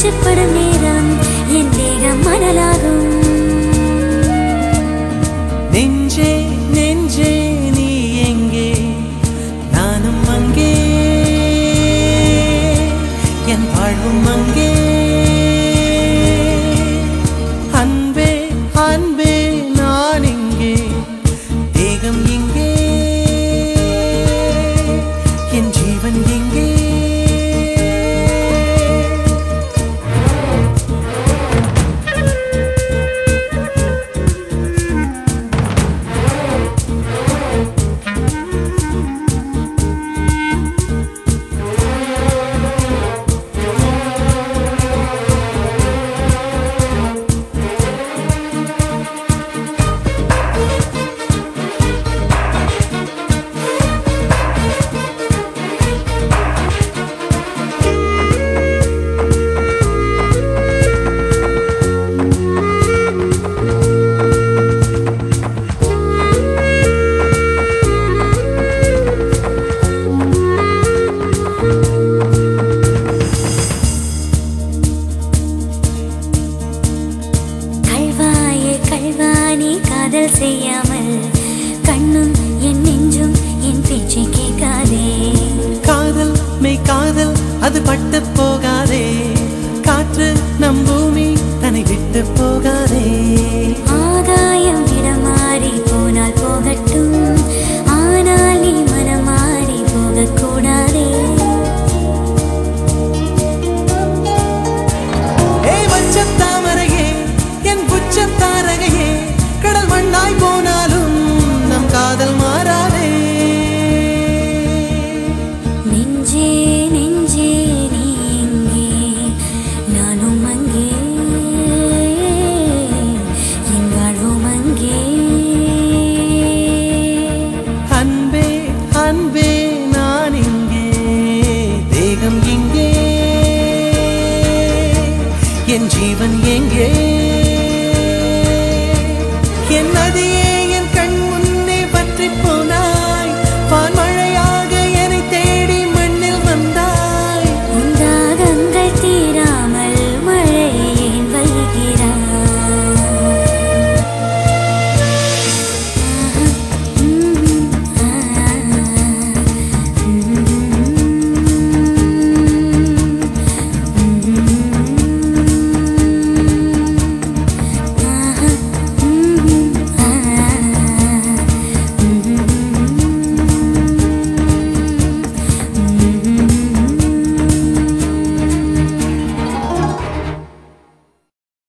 மூச்சுப்படும் நேரம் என் தேகம் மணலாகும். நெஞ்சே நெஞ்சே நீ எங்கே, நானும் அங்கே, என் வாழ்வும் அங்கே. அன்பே அன்பே நான் இங்கே, தேகம் இங்கே, என் ஜீவன் எங்கே. காதல் செய்யாமல் கண்ணும் என் நெஞ்சும் என் பேச்சை கேட்காதே. காதல் மெய் காதல் அது பட்டு போகாதே, காற்று நம் பூமி தன்னை விட்டு போகாதே. ஆகாயம் இடம் மாறி போனால் போகட்டும், ஆனால் நீ மனம் மாறி போகக்கூடாதே. தாமரையே என் புச்சத்தாரகையே, கடல் மண்ணாய் போனாலும் நம் காதல் மாறாதே. நெஞ்சே நெஞ்சே நீ எங்கே, நானும் அங்கே, என் வாழ்வும் அங்கே. அன்பே அன்பே நான் இங்கே, தேகம் இங்கே, என் ஜீவன் எங்கே. என் நதியே என் கண் முன்னே பற்றி போனா